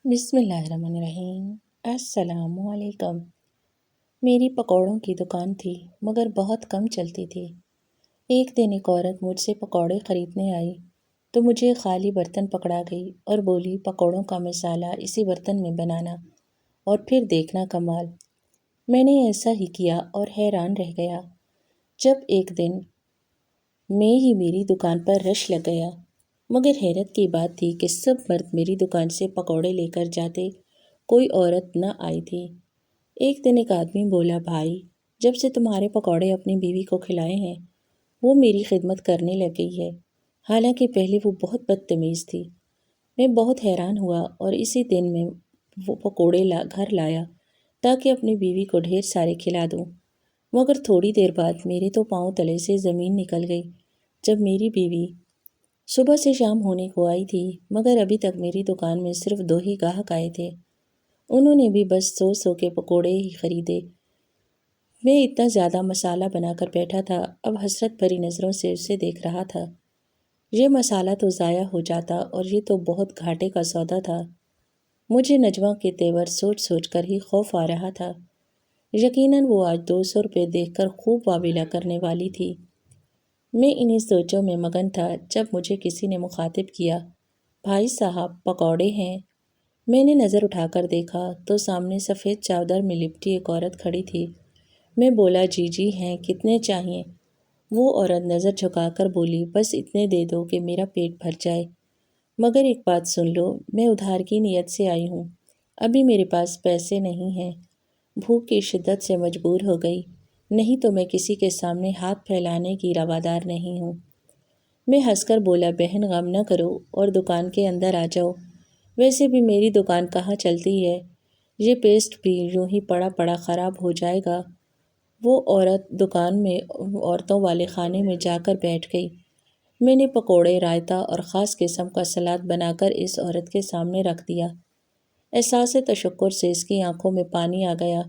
بسم اللہ الرحمن الرحیم۔ السلام علیکم۔ میری پکوڑوں کی دکان تھی مگر بہت کم چلتی تھی۔ ایک دن ایک عورت مجھ سے پکوڑے خریدنے آئی تو مجھے خالی برتن پکڑا گئی اور بولی پکوڑوں کا مسالہ اسی برتن میں بنانا اور پھر دیکھنا کمال۔ میں نے ایسا ہی کیا اور حیران رہ گیا جب ایک دن میں ہی میری دکان پر رش لگ گیا۔ مگر حیرت کی بات تھی کہ سب مرد میری دکان سے پکوڑے لے کر جاتے، کوئی عورت نہ آئی تھی۔ ایک دن ایک آدمی بولا، بھائی جب سے تمہارے پکوڑے اپنی بیوی کو کھلائے ہیں وہ میری خدمت کرنے لگ گئی ہے، حالانکہ پہلے وہ بہت بدتمیز تھی۔ میں بہت حیران ہوا اور اسی دن میں وہ پکوڑے گھر لایا تاکہ اپنی بیوی کو ڈھیر سارے کھلا دوں۔ مگر تھوڑی دیر بعد میرے تو پاؤں تلے سے زمین نکل گئی جب میری بیوی صبح سے شام ہونے کو آئی تھی مگر ابھی تک میری دکان میں صرف 2 ہی گاہک آئے تھے۔ انہوں نے بھی بس 100 کے پکوڑے ہی خریدے۔ میں اتنا زیادہ مسالہ بنا کر بیٹھا تھا، اب حسرت بھری نظروں سے اسے دیکھ رہا تھا۔ یہ مسالہ تو ضائع ہو جاتا اور یہ تو بہت گھاٹے کا سودا تھا۔ مجھے نجمہ کے تیور سوچ سوچ کر ہی خوف آ رہا تھا۔ یقیناً وہ آج 200 روپے دیکھ کر خوب واویلا کرنے والی تھی۔ میں انہی سوچوں میں مگن تھا جب مجھے کسی نے مخاطب کیا، بھائی صاحب پکوڑے ہیں؟ میں نے نظر اٹھا کر دیکھا تو سامنے سفید چادر میں لپٹی ایک عورت کھڑی تھی۔ میں بولا، جی جی ہیں، کتنے چاہیے؟ وہ عورت نظر جھکا کر بولی، بس اتنے دے دو کہ میرا پیٹ بھر جائے۔ مگر ایک بات سن لو، میں ادھار کی نیت سے آئی ہوں، ابھی میرے پاس پیسے نہیں ہیں، بھوک کی شدت سے مجبور ہو گئی، نہیں تو میں کسی کے سامنے ہاتھ پھیلانے کی روادار نہیں ہوں۔ میں ہنس کر بولا، بہن غم نہ کرو اور دکان کے اندر آ جاؤ، ویسے بھی میری دکان کہاں چلتی ہے، یہ پیسٹ بھی یوں ہی پڑا پڑا خراب ہو جائے گا۔ وہ عورت دکان میں عورتوں والے خانے میں جا کر بیٹھ گئی۔ میں نے پکوڑے، رائتا اور خاص قسم کا سلاد بنا کر اس عورت کے سامنے رکھ دیا۔ احساس تشکر سے اس کی آنکھوں میں پانی آ گیا۔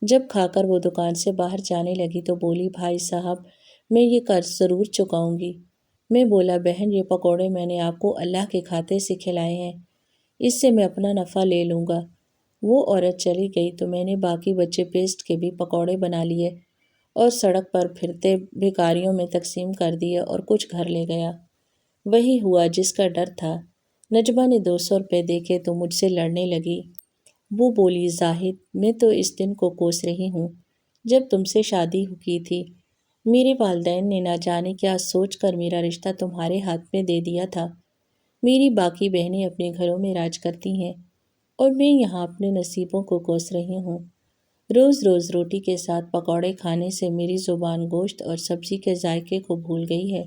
جب کھا کر وہ دکان سے باہر جانے لگی تو بولی، بھائی صاحب میں یہ قرض ضرور چکاؤں گی۔ میں بولا، بہن یہ پکوڑے میں نے آپ کو اللہ کے کھاتے سے کھلائے ہیں، اس سے میں اپنا نفع لے لوں گا۔ وہ عورت چلی گئی تو میں نے باقی بچے پیسٹ کے بھی پکوڑے بنا لیے اور سڑک پر پھرتے بھکاریوں میں تقسیم کر دیے اور کچھ گھر لے گیا۔ وہی ہوا جس کا ڈر تھا۔ نجمہ نے 200 روپے دیکھے تو مجھ سے لڑنے لگی۔ وہ بولی، زاہد میں تو اس دن کو کوس رہی ہوں جب تم سے شادی کی تھی، میرے والدین نے نہ جانے کیا سوچ کر میرا رشتہ تمہارے ہاتھ میں دے دیا تھا۔ میری باقی بہنیں اپنے گھروں میں راج کرتی ہیں اور میں یہاں اپنے نصیبوں کو کوس رہی ہوں۔ روز روز روٹی کے ساتھ پکوڑے کھانے سے میری زبان گوشت اور سبزی کے ذائقے کو بھول گئی ہے۔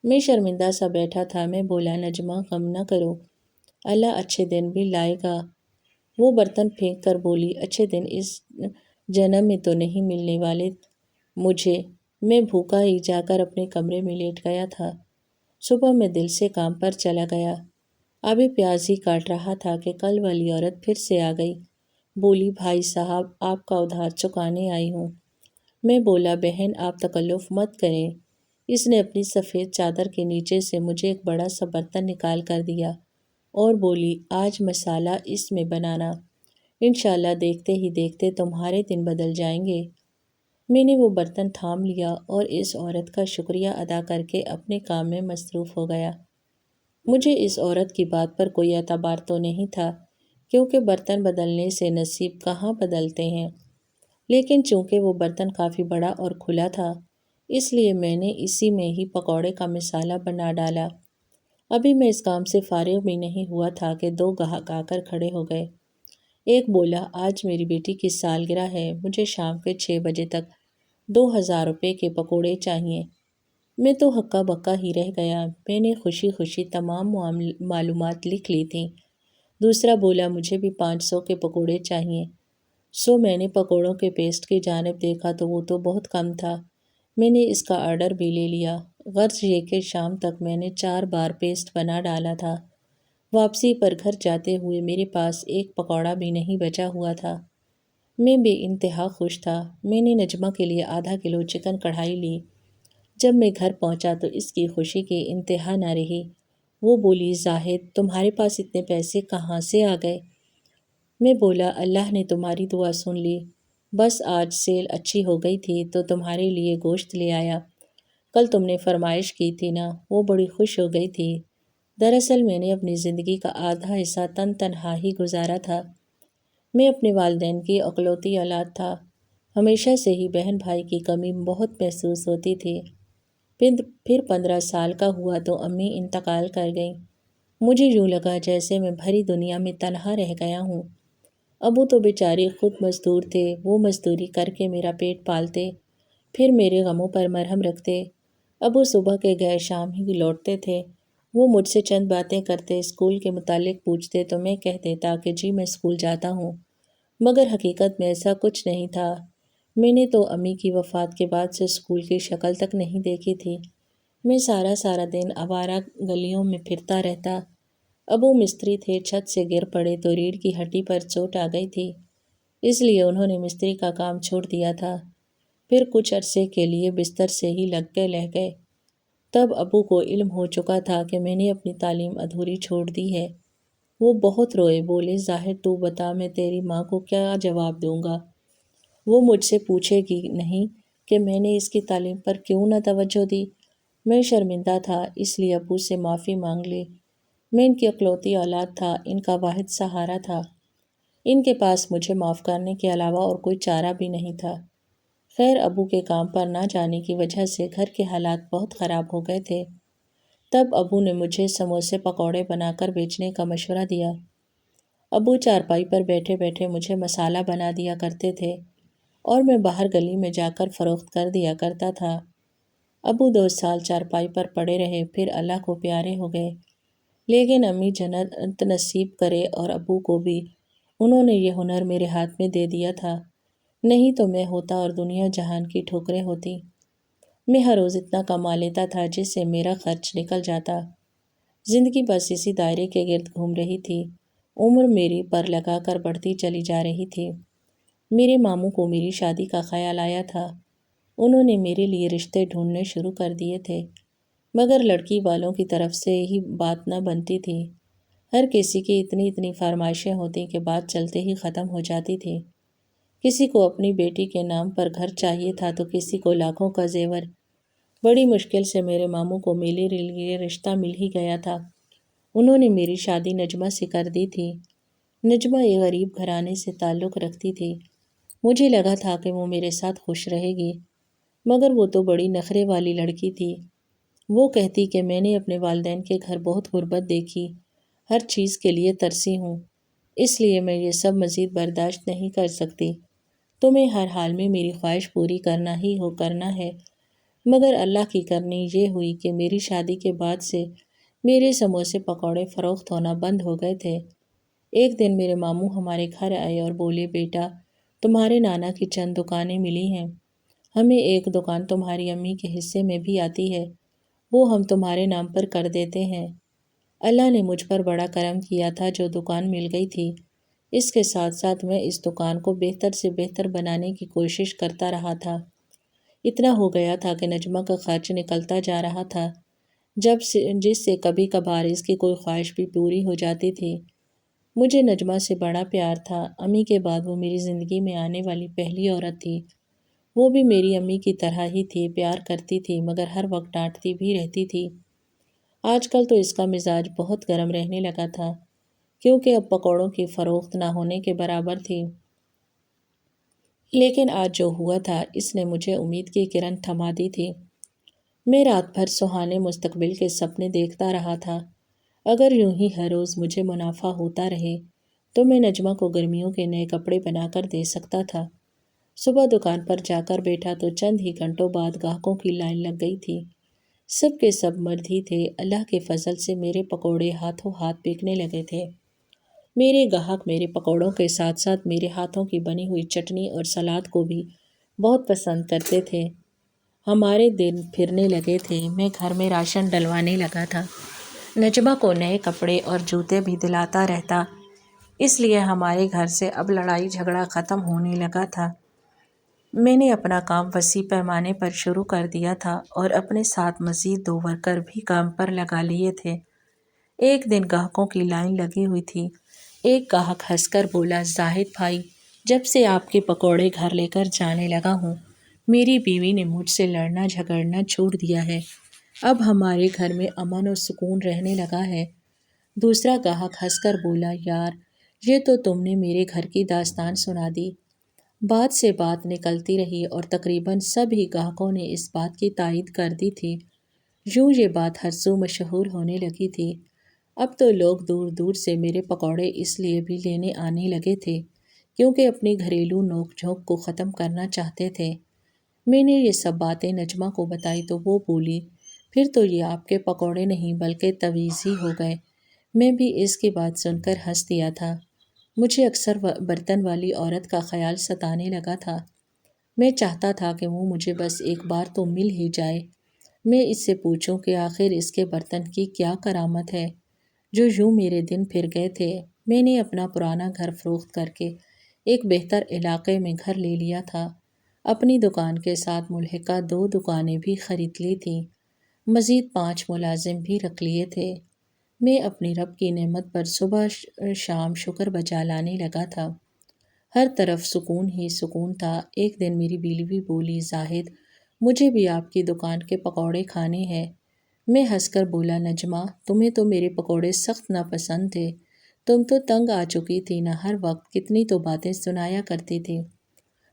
میں شرمندہ سا بیٹھا تھا۔ میں بولا، نجمہ غم نہ کرو، اللہ اچھے دن بھی لائے گا۔ وہ برتن پھینک کر بولی، اچھے دن اس جنم میں تو نہیں ملنے والے مجھے۔ میں بھوکا ہی جا کر اپنے کمرے میں لیٹ گیا تھا۔ صبح میں دل سے کام پر چلا گیا۔ ابھی پیاز ہی کاٹ رہا تھا کہ کل والی عورت پھر سے آ گئی، بولی، بھائی صاحب آپ کا ادھار چکانے آئی ہوں۔ میں بولا، بہن آپ تکلف مت کریں۔ اس نے اپنی سفید چادر کے نیچے سے مجھے ایک بڑا سا برتن نکال کر دیا اور بولی، آج مسالہ اس میں بنانا، انشاءاللہ دیکھتے ہی دیکھتے تمہارے دن بدل جائیں گے۔ میں نے وہ برتن تھام لیا اور اس عورت کا شکریہ ادا کر کے اپنے کام میں مصروف ہو گیا۔ مجھے اس عورت کی بات پر کوئی اعتبار تو نہیں تھا کیونکہ برتن بدلنے سے نصیب کہاں بدلتے ہیں، لیکن چونکہ وہ برتن کافی بڑا اور کھلا تھا اس لیے میں نے اسی میں ہی پکوڑے کا مسالہ بنا ڈالا۔ ابھی میں اس کام سے فارغ بھی نہیں ہوا تھا کہ 2 گاہک آ کر کھڑے ہو گئے۔ ایک بولا، آج میری بیٹی کی سالگرہ ہے، مجھے شام کے 6 بجے تک 2000 روپے کے پکوڑے چاہیے۔ میں تو ہکا بکا ہی رہ گیا۔ میں نے خوشی خوشی تمام معلومات لکھ لی تھیں۔ دوسرا بولا، مجھے بھی 500 کے پکوڑے چاہیے۔ میں نے پکوڑوں کے پیسٹ کی جانب دیکھا تو وہ تو بہت کم تھا۔ میں نے اس کا آرڈر بھی لے لیا، غرض یہ کہ شام تک میں نے 4 بار پیسٹ بنا ڈالا تھا۔ واپسی پر گھر جاتے ہوئے میرے پاس ایک پکوڑا بھی نہیں بچا ہوا تھا۔ میں بے انتہا خوش تھا۔ میں نے نجمہ کے لیے ½ کلو چکن کڑھائی لی۔ جب میں گھر پہنچا تو اس کی خوشی کی انتہا نہ رہی۔ وہ بولی، زاہد تمہارے پاس اتنے پیسے کہاں سے آ گئے؟ میں بولا، اللہ نے تمہاری دعا سن لی، بس آج سیل اچھی ہو گئی تھی تو تمہارے لیے گوشت لے آیا، کل تم نے فرمائش کی تھی نا۔ وہ بڑی خوش ہو گئی تھی۔ دراصل میں نے اپنی زندگی کا آدھا حصہ تنہا ہی گزارا تھا۔ میں اپنے والدین کی اکلوتی اولاد تھا۔ ہمیشہ سے ہی بہن بھائی کی کمی بہت محسوس ہوتی تھی۔ پھر 15 سال کا ہوا تو امی انتقال کر گئیں۔ مجھے یوں لگا جیسے میں بھری دنیا میں تنہا رہ گیا ہوں۔ ابو تو بیچارے خود مزدور تھے، وہ مزدوری کر کے میرا پیٹ پالتے، پھر میرے غموں پر مرہم رکھتے۔ ابو صبح کے گئے شام ہی لوٹتے تھے۔ وہ مجھ سے چند باتیں کرتے، اسکول کے متعلق پوچھتے تو میں کہہ دیتا کہ جی میں اسکول جاتا ہوں، مگر حقیقت میں ایسا کچھ نہیں تھا۔ میں نے تو امی کی وفات کے بعد سے اسکول کی شکل تک نہیں دیکھی تھی۔ میں سارا دن آوارہ گلیوں میں پھرتا رہتا۔ ابو مستری تھے، چھت سے گر پڑے تو ریڑھ کی ہڈی پر چوٹ آ گئی تھی، اس لیے انہوں نے مستری کا کام چھوڑ دیا تھا۔ پھر کچھ عرصے کے لیے بستر سے ہی لگ کے رہ گئے۔ تب ابو کو علم ہو چکا تھا کہ میں نے اپنی تعلیم ادھوری چھوڑ دی ہے۔ وہ بہت روئے، بولے، ظاہر تو بتا میں تیری ماں کو کیا جواب دوں گا؟ وہ مجھ سے پوچھے گی نہیں کہ میں نے اس کی تعلیم پر کیوں نہ توجہ دی؟ میں شرمندہ تھا، اس لیے ابو سے معافی مانگ لی۔ میں ان کی اکلوتی اولاد تھا، ان کا واحد سہارا تھا۔ ان کے پاس مجھے معاف کرنے کے علاوہ اور کوئی چارہ بھی نہیں تھا۔ خیر، ابو کے کام پر نہ جانے کی وجہ سے گھر کے حالات بہت خراب ہو گئے تھے۔ تب ابو نے مجھے سموسے پکوڑے بنا کر بیچنے کا مشورہ دیا۔ ابو چارپائی پر بیٹھے بیٹھے مجھے مسالہ بنا دیا کرتے تھے اور میں باہر گلی میں جا کر فروخت کر دیا کرتا تھا۔ ابو 2 سال چارپائی پر پڑے رہے، پھر اللہ کو پیارے ہو گئے۔ لیکن امی جنت نصیب کرے اور ابو کو بھی، انہوں نے یہ ہنر میرے ہاتھ میں دے دیا تھا، نہیں تو میں ہوتا اور دنیا جہان کی ٹھوکریں ہوتی۔ میں ہر روز اتنا کما لیتا تھا جس سے میرا خرچ نکل جاتا۔ زندگی بس اسی دائرے کے گرد گھوم رہی تھی۔ عمر میری پر لگا کر بڑھتی چلی جا رہی تھی۔ میرے ماموں کو میری شادی کا خیال آیا تھا۔ انہوں نے میرے لیے رشتے ڈھونڈنے شروع کر دیے تھے، مگر لڑکی والوں کی طرف سے ہی بات نہ بنتی تھی۔ ہر کسی کی اتنی فرمائشیں ہوتی کہ بات چلتے ہی ختم ہو جاتی تھی۔ کسی کو اپنی بیٹی کے نام پر گھر چاہیے تھا تو کسی کو لاکھوں کا زیور۔ بڑی مشکل سے میرے ماموں کو میرے لیے رشتہ مل ہی گیا تھا۔ انہوں نے میری شادی نجمہ سے کر دی تھی۔ نجمہ ایک غریب گھرانے سے تعلق رکھتی تھی۔ مجھے لگا تھا کہ وہ میرے ساتھ خوش رہے گی، مگر وہ تو بڑی نخرے والی لڑکی تھی۔ وہ کہتی کہ میں نے اپنے والدین کے گھر بہت غربت دیکھی، ہر چیز کے لیے ترسی ہوں، اس لیے میں یہ سب مزید برداشت نہیں کر سکتی۔ تمہیں ہر حال میں میری خواہش پوری کرنا ہے۔ مگر اللہ کی کرنی یہ ہوئی کہ میری شادی کے بعد سے میرے سموسے پکوڑے فروخت ہونا بند ہو گئے تھے۔ ایک دن میرے ماموں ہمارے گھر آئے اور بولے، بیٹا تمہارے نانا کی چند دکانیں ملی ہیں، ہمیں ایک دکان تمہاری امی کے حصے میں بھی آتی ہے، وہ ہم تمہارے نام پر کر دیتے ہیں۔ اللہ نے مجھ پر بڑا کرم کیا تھا جو دکان مل گئی تھی۔ اس کے ساتھ ساتھ میں اس دکان کو بہتر سے بہتر بنانے کی کوشش کرتا رہا تھا۔ اتنا ہو گیا تھا کہ نجمہ کا خرچ نکلتا جا رہا تھا، جس سے کبھی کبھار اس کی کوئی خواہش بھی پوری ہو جاتی تھی۔ مجھے نجمہ سے بڑا پیار تھا۔ امی کے بعد وہ میری زندگی میں آنے والی پہلی عورت تھی۔ وہ بھی میری امی کی طرح ہی تھی، پیار کرتی تھی مگر ہر وقت ڈانٹتی بھی رہتی تھی۔ آج کل تو اس کا مزاج بہت گرم رہنے لگا تھا، کیونکہ اب پکوڑوں کی فروخت نہ ہونے کے برابر تھی۔ لیکن آج جو ہوا تھا اس نے مجھے امید کی کرن تھما دی تھی۔ میں رات بھر سہانے مستقبل کے سپنے دیکھتا رہا تھا۔ اگر یوں ہی ہر روز مجھے منافع ہوتا رہے تو میں نجمہ کو گرمیوں کے نئے کپڑے بنا کر دے سکتا تھا۔ صبح دکان پر جا کر بیٹھا تو چند ہی گھنٹوں بعد گاہکوں کی لائن لگ گئی تھی۔ سب کے سب مرد ہی تھے۔ اللہ کے فضل سے میرے پکوڑے ہاتھوں ہاتھ بکنے لگے تھے۔ میرے گاہک میرے پکوڑوں کے ساتھ ساتھ میرے ہاتھوں کی بنی ہوئی چٹنی اور سلاد کو بھی بہت پسند کرتے تھے۔ ہمارے دن پھرنے لگے تھے۔ میں گھر میں راشن ڈلوانے لگا تھا۔ نجمہ کو نئے کپڑے اور جوتے بھی دلاتا رہتا، اس لیے ہمارے گھر سے اب لڑائی جھگڑا ختم ہونے لگا تھا۔ میں نے اپنا کام وسیع پیمانے پر شروع کر دیا تھا اور اپنے ساتھ مزید 2 ورکر بھی کام پر لگا لیے تھے۔ ایک دن گاہکوں کی لائن لگی ہوئی تھی۔ ایک گاہک ہنس کر بولا، زاہد بھائی، جب سے آپ کے پکوڑے گھر لے کر جانے لگا ہوں، میری بیوی نے مجھ سے لڑنا جھگڑنا چھوڑ دیا ہے۔ اب ہمارے گھر میں امن اور سکون رہنے لگا ہے۔ دوسرا گاہک ہنس کر بولا، یار، یہ تو تم نے میرے گھر کی داستان سنا دی۔ بات سے بات نکلتی رہی اور تقریباً سب ہی گاہکوں نے اس بات کی تائید کر دی تھی۔ یوں یہ بات ہر سو مشہور ہونے لگی تھی۔ اب تو لوگ دور دور سے میرے پکوڑے اس لیے بھی لینے آنے لگے تھے کیونکہ اپنی گھریلو نوک جھونک کو ختم کرنا چاہتے تھے۔ میں نے یہ سب باتیں نجمہ کو بتائی تو وہ بولی، پھر تو یہ آپ کے پکوڑے نہیں بلکہ تویز ہی ہو گئے۔ میں بھی اس کی بات سن کر ہنس دیا تھا۔ مجھے اکثر برتن والی عورت کا خیال ستانے لگا تھا۔ میں چاہتا تھا کہ وہ مجھے بس ایک بار تو مل ہی جائے۔ میں اس سے پوچھوں کہ آخر اس کے برتن کی کیا کرامت ہے جو یوں میرے دن پھر گئے تھے۔ میں نے اپنا پرانا گھر فروخت کر کے ایک بہتر علاقے میں گھر لے لیا تھا۔ اپنی دکان کے ساتھ ملحقہ 2 دکانیں بھی خرید لی تھیں۔ مزید 5 ملازم بھی رکھ لیے تھے۔ میں اپنی رب کی نعمت پر صبح شام شکر بجا لانے لگا تھا۔ ہر طرف سکون ہی سکون تھا۔ ایک دن میری بیوی بولی، زاہد، مجھے بھی آپ کی دکان کے پکوڑے کھانے ہیں۔ میں ہنس کر بولا، نجمہ، تمہیں تو میرے پکوڑے سخت ناپسند تھے۔ تم تو تنگ آ چکی تھی نا، ہر وقت کتنی تو باتیں سنایا کرتی تھی۔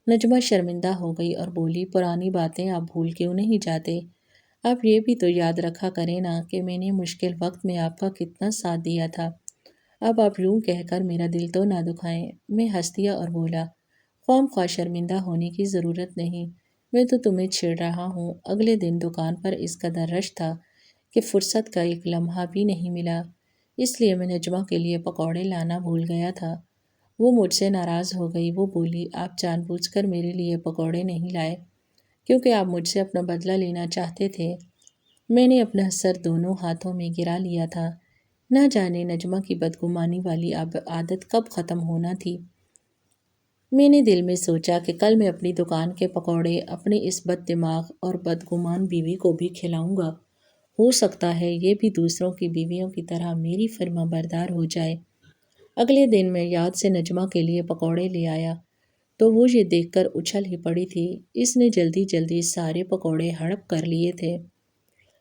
نجمہ شرمندہ ہو گئی اور بولی، پرانی باتیں آپ بھول کیوں نہیں جاتے؟ آپ یہ بھی تو یاد رکھا کریں نا کہ میں نے مشکل وقت میں آپ کا کتنا ساتھ دیا تھا۔ اب آپ یوں کہہ کر میرا دل تو نہ دکھائیں۔ میں ہنس دیا اور بولا، خواہ خواہ شرمندہ ہونے کی ضرورت نہیں، میں تو تمہیں چھیڑ رہا ہوں۔ اگلے دن دکان پر اس قدر رش تھا کہ فرصت کا ایک لمحہ بھی نہیں ملا، اس لیے میں نجمہ کے لیے پکوڑے لانا بھول گیا تھا۔ وہ مجھ سے ناراض ہو گئی۔ وہ بولی، آپ جان بوجھ کر میرے لیے پکوڑے نہیں لائے کیونکہ آپ مجھ سے اپنا بدلہ لینا چاہتے تھے۔ میں نے اپنا سر دونوں ہاتھوں میں گرا لیا تھا۔ نہ جانے نجمہ کی بدگمانی والی عادت کب ختم ہونا تھی۔ میں نے دل میں سوچا کہ کل میں اپنی دکان کے پکوڑے اپنی اس بد دماغ اور بدگمان بیوی کو بھی کھلاؤں گا۔ ہو سکتا ہے یہ بھی دوسروں کی بیویوں کی طرح میری فرما بردار ہو جائے۔ اگلے دن میں یاد سے نجمہ کے لیے پکوڑے لے آیا تو وہ یہ دیکھ کر اچھل ہی پڑی تھی۔ اس نے جلدی جلدی سارے پکوڑے ہڑپ کر لیے تھے۔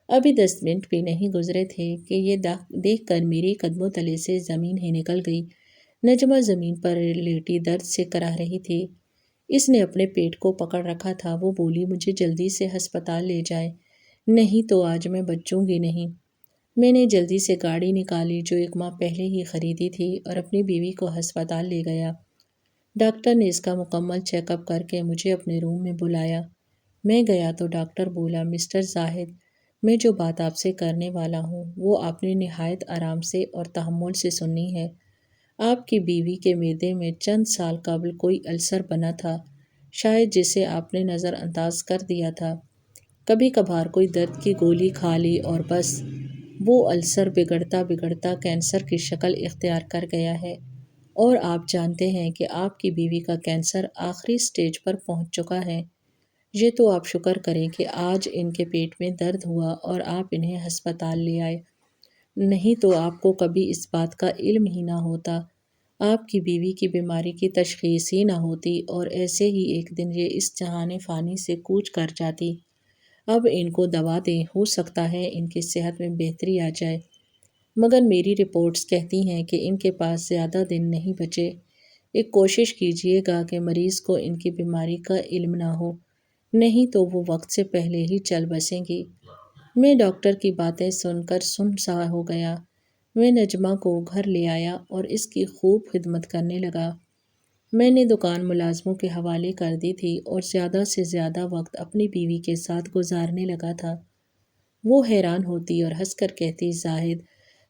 ابھی 10 منٹ بھی نہیں گزرے تھے کہ یہ دیکھ کر میرے قدموں تلے سے زمین ہی نکل گئی۔ نجمہ زمین پر لیٹی درد سے کراہ رہی تھی۔ اس نے اپنے پیٹ کو پکڑ رکھا تھا۔ وہ بولی، مجھے جلدی سے ہسپتال لے جائیں، نہیں تو آج میں بچوں گی نہیں۔ میں نے جلدی سے گاڑی نکالی جو 1 ماہ پہلے ہی خریدی تھی اور اپنی بیوی کو ہسپتال لے گیا۔ ڈاکٹر نے اس کا مکمل چیک اپ کر کے مجھے اپنے روم میں بلایا۔ میں گیا تو ڈاکٹر بولا، مسٹر زاہد، میں جو بات آپ سے کرنے والا ہوں وہ آپ نے نہایت آرام سے اور تحمل سے سننی ہے۔ آپ کی بیوی کے معدے میں چند سال قبل کوئی السر بنا تھا، شاید جسے آپ نے نظر انداز کر دیا تھا۔ کبھی کبھار کوئی درد کی گولی کھا لی اور بس وہ السر بگڑتا بگڑتا کینسر کی شکل اختیار کر گیا ہے، اور آپ جانتے ہیں کہ آپ کی بیوی کا کینسر آخری سٹیج پر پہنچ چکا ہے۔ یہ تو آپ شکر کریں کہ آج ان کے پیٹ میں درد ہوا اور آپ انہیں ہسپتال لے آئے، نہیں تو آپ کو کبھی اس بات کا علم ہی نہ ہوتا، آپ کی بیوی کی بیماری کی تشخیص ہی نہ ہوتی اور ایسے ہی ایک دن یہ اس جہان فانی سے کوچ کر جاتی۔ اب ان کو دوا دیں، ہو سکتا ہے ان کی صحت میں بہتری آ جائے، مگر میری رپورٹس کہتی ہیں کہ ان کے پاس زیادہ دن نہیں بچے۔ ایک کوشش کیجیے گا کہ مریض کو ان کی بیماری کا علم نہ ہو، نہیں تو وہ وقت سے پہلے ہی چل بسیں گی۔ میں ڈاکٹر کی باتیں سن کر سن سا ہو گیا۔ میں نجمہ کو گھر لے آیا اور اس کی خوب خدمت کرنے لگا۔ میں نے دکان ملازموں کے حوالے کر دی تھی اور زیادہ سے زیادہ وقت اپنی بیوی کے ساتھ گزارنے لگا تھا۔ وہ حیران ہوتی اور ہنس کر کہتی، زاہد،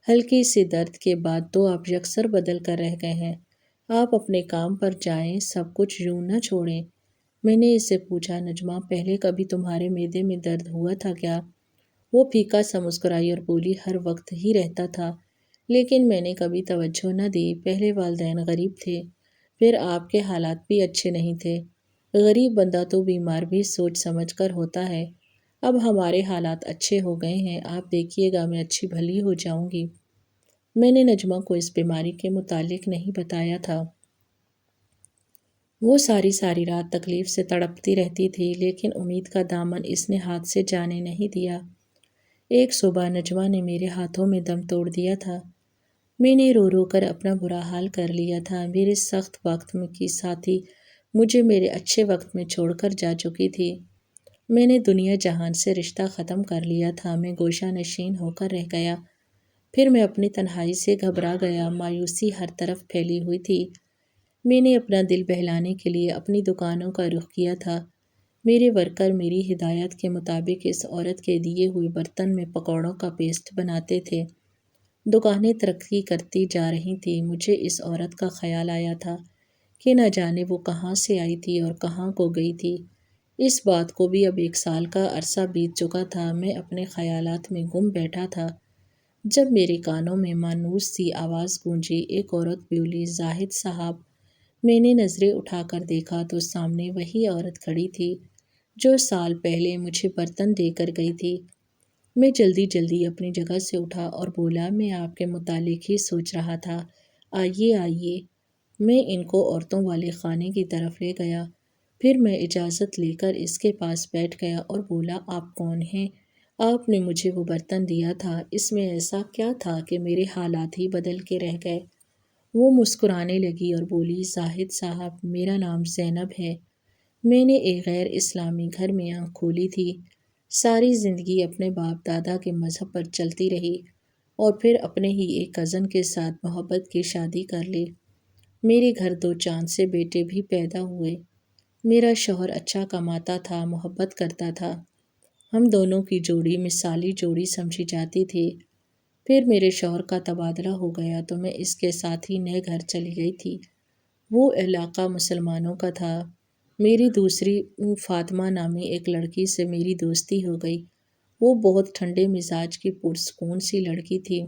ہلکی سی درد کے بعد تو آپ یکسر بدل کر رہ گئے ہیں۔ آپ اپنے کام پر جائیں، سب کچھ یوں نہ چھوڑیں۔ میں نے اس سے پوچھا، نجمہ، پہلے کبھی تمہارے معدے میں درد ہوا تھا کیا؟ وہ پھیکا سا مسکرائی اور بولی، ہر وقت ہی رہتا تھا، لیکن میں نے کبھی توجہ نہ دی۔ پہلے والدین غریب تھے، پھر آپ کے حالات بھی اچھے نہیں تھے۔ غریب بندہ تو بیمار بھی سوچ سمجھ کر ہوتا ہے۔ اب ہمارے حالات اچھے ہو گئے ہیں، آپ دیکھیے گا میں اچھی بھلی ہو جاؤں گی۔ میں نے نجمہ کو اس بیماری کے متعلق نہیں بتایا تھا۔ وہ ساری ساری رات تکلیف سے تڑپتی رہتی تھی، لیکن امید کا دامن اس نے ہاتھ سے جانے نہیں دیا۔ ایک صبح نجمہ نے میرے ہاتھوں میں دم توڑ دیا تھا۔ میں نے رو رو کر اپنا برا حال کر لیا تھا۔ میرے سخت وقت میں کی ساتھی مجھے میرے اچھے وقت میں چھوڑ کر جا چکی تھی۔ میں نے دنیا جہان سے رشتہ ختم کر لیا تھا۔ میں گوشہ نشین ہو کر رہ گیا۔ پھر میں اپنی تنہائی سے گھبرا گیا۔ مایوسی ہر طرف پھیلی ہوئی تھی۔ میں نے اپنا دل بہلانے کے لیے اپنی دکانوں کا رخ کیا تھا۔ میرے ورکر میری ہدایت کے مطابق اس عورت کے دیے ہوئے برتن میں پکوڑوں کا پیسٹ بناتے تھے۔ دکانیں ترقی کرتی جا رہی تھیں۔ مجھے اس عورت کا خیال آیا تھا کہ نہ جانے وہ کہاں سے آئی تھی اور کہاں کو گئی تھی۔ اس بات کو بھی اب 1 سال کا عرصہ بیت چکا تھا۔ میں اپنے خیالات میں گم بیٹھا تھا، جب میرے کانوں میں مانوس سی آواز گونجی۔ ایک عورت بولی، زاہد صاحب۔ میں نے نظریں اٹھا کر دیکھا تو سامنے وہی عورت کھڑی تھی جو سال پہلے مجھے برتن دے کر گئی تھی۔ میں جلدی جلدی اپنی جگہ سے اٹھا اور بولا، میں آپ کے متعلق ہی سوچ رہا تھا۔ آئیے آئیے۔ میں ان کو عورتوں والے خانے کی طرف لے گیا۔ پھر میں اجازت لے کر اس کے پاس بیٹھ گیا اور بولا، آپ کون ہیں؟ آپ نے مجھے وہ برتن دیا تھا، اس میں ایسا کیا تھا کہ میرے حالات ہی بدل کے رہ گئے؟ وہ مسکرانے لگی اور بولی، زاہد صاحب، میرا نام زینب ہے۔ میں نے ایک غیر اسلامی گھر میں آنکھ کھولی تھی۔ ساری زندگی اپنے باپ دادا کے مذہب پر چلتی رہی اور پھر اپنے ہی ایک کزن کے ساتھ محبت کی شادی کر لی۔ میرے گھر 2 چاند سے بیٹے بھی پیدا ہوئے۔ میرا شوہر اچھا کماتا تھا، محبت کرتا تھا۔ ہم دونوں کی جوڑی مثالی جوڑی سمجھی جاتی تھی۔ پھر میرے شوہر کا تبادلہ ہو گیا تو میں اس کے ساتھ ہی نئے گھر چلی گئی تھی۔ وہ علاقہ مسلمانوں کا تھا۔ میری دوسری فاطمہ نامی ایک لڑکی سے میری دوستی ہو گئی۔ وہ بہت ٹھنڈے مزاج کی پرسکون سی لڑکی تھی،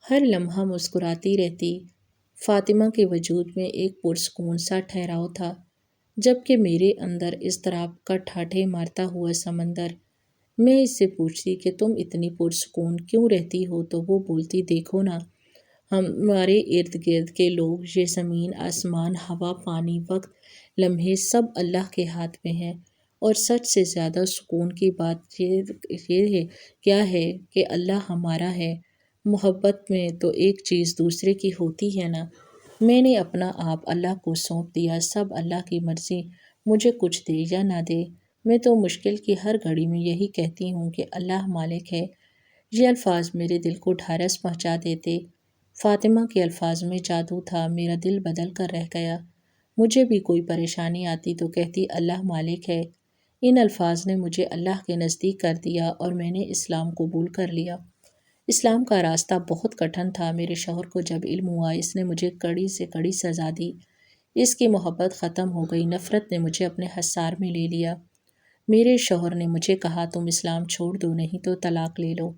ہر لمحہ مسکراتی رہتی۔ فاطمہ کے وجود میں ایک پرسکون سا ٹھہراؤ تھا، جبکہ میرے اندر اضطراب کا ٹھاٹھے مارتا ہوا سمندر۔ میں اس سے پوچھتی کہ تم اتنی پرسکون کیوں رہتی ہو تو وہ بولتی، دیکھو نا، ہمارے ارد گرد کے لوگ، یہ زمین، آسمان، ہوا، پانی، وقت، لمحے، سب اللہ کے ہاتھ میں ہیں۔ اور سچ سے زیادہ سکون کی بات یہ ہے کیا ہے کہ اللہ ہمارا ہے۔ محبت میں تو ایک چیز دوسرے کی ہوتی ہے نا۔ میں نے اپنا آپ اللہ کو سونپ دیا۔ سب اللہ کی مرضی، مجھے کچھ دے یا نہ دے۔ میں تو مشکل کی ہر گھڑی میں یہی کہتی ہوں کہ اللہ مالک ہے۔ یہ الفاظ میرے دل کو ڈھارس پہنچا دیتے۔ فاطمہ کے الفاظ میں جادو تھا۔ میرا دل بدل کر رہ گیا۔ مجھے بھی کوئی پریشانی آتی تو کہتی، اللہ مالک ہے۔ ان الفاظ نے مجھے اللہ کے نزدیک کر دیا اور میں نے اسلام قبول کر لیا۔ اسلام کا راستہ بہت کٹھن تھا۔ میرے شوہر کو جب علم ہوا، اس نے مجھے کڑی سے کڑی سزا دی۔ اس کی محبت ختم ہو گئی۔ نفرت نے مجھے اپنے حصار میں لے لیا۔ میرے شوہر نے مجھے کہا، تم اسلام چھوڑ دو، نہیں تو طلاق لے لو۔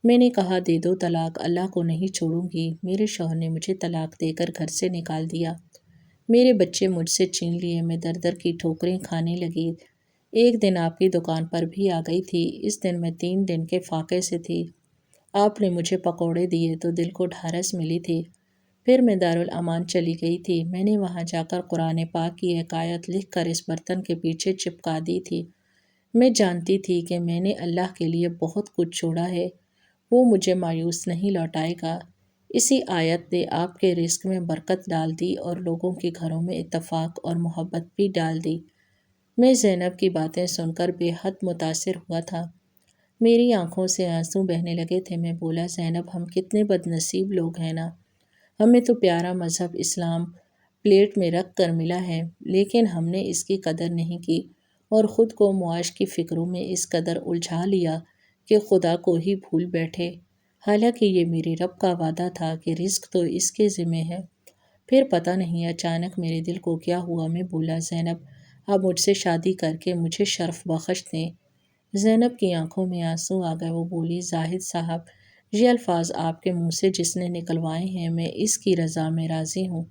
میں نے کہا، دے دو طلاق، اللہ کو نہیں چھوڑوں گی۔ میرے شوہر نے مجھے طلاق دے کر گھر سے نکال دیا۔ میرے بچے مجھ سے چھین لیے۔ میں در در کی ٹھوکریں کھانے لگی۔ ایک دن آپ کی دکان پر بھی آ گئی تھی۔ اس دن میں 3 دن کے فاقے سے تھی۔ آپ نے مجھے پکوڑے دیے تو دل کو ڈھارس ملی تھی۔ پھر میں دارالامان چلی گئی تھی۔ میں نے وہاں جا کر قرآن پاک کی ایک آیت لکھ کر اس برتن کے پیچھے چپکا دی تھی۔ میں جانتی تھی کہ میں نے اللہ کے لیے بہت کچھ چھوڑا ہے، وہ مجھے مایوس نہیں لوٹائے گا۔ اسی آیت نے آپ کے رزق میں برکت ڈال دی اور لوگوں کے گھروں میں اتفاق اور محبت بھی ڈال دی۔ میں زینب کی باتیں سن کر بے حد متاثر ہوا تھا۔ میری آنکھوں سے آنسو بہنے لگے تھے۔ میں بولا، زینب، ہم کتنے بد نصیب لوگ ہیں نا۔ ہمیں تو پیارا مذہب اسلام پلیٹ میں رکھ کر ملا ہے، لیکن ہم نے اس کی قدر نہیں کی اور خود کو معاش کی فکروں میں اس قدر الجھا لیا کہ خدا کو ہی بھول بیٹھے، حالانکہ یہ میرے رب کا وعدہ تھا کہ رزق تو اس کے ذمہ ہے۔ پھر پتہ نہیں اچانک میرے دل کو کیا ہوا۔ میں بولا، زینب، آپ مجھ سے شادی کر کے مجھے شرف بخش دیں۔ زینب کی آنکھوں میں آنسو آ گئے۔ وہ بولی، زاہد صاحب، یہ الفاظ آپ کے منہ سے جس نے نکلوائے ہیں، میں اس کی رضا میں راضی ہوں۔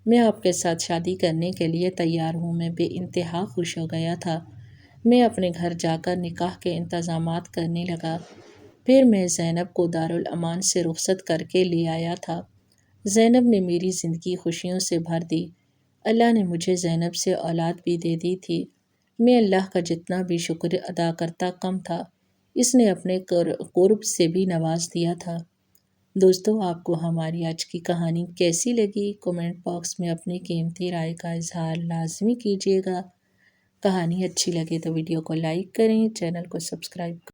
میں آپ کے ساتھ شادی کرنے کے لیے تیار ہوں۔ میں بے انتہا خوش ہو گیا تھا۔ میں اپنے گھر جا کر نکاح کے انتظامات کرنے لگا۔ پھر میں زینب کو دارالامان سے رخصت کر کے لے آیا تھا۔ زینب نے میری زندگی خوشیوں سے بھر دی۔ اللہ نے مجھے زینب سے اولاد بھی دے دی تھی۔ میں اللہ کا جتنا بھی شکر ادا کرتا کم تھا، اس نے اپنے قرب سے بھی نواز دیا تھا۔ دوستو، آپ کو ہماری آج کی کہانی کیسی لگی؟ کومنٹ باکس میں اپنی قیمتی رائے کا اظہار لازمی کیجیے گا۔ کہانی اچھی لگے تو ویڈیو کو لائک کریں، چینل کو سبسکرائب کریں۔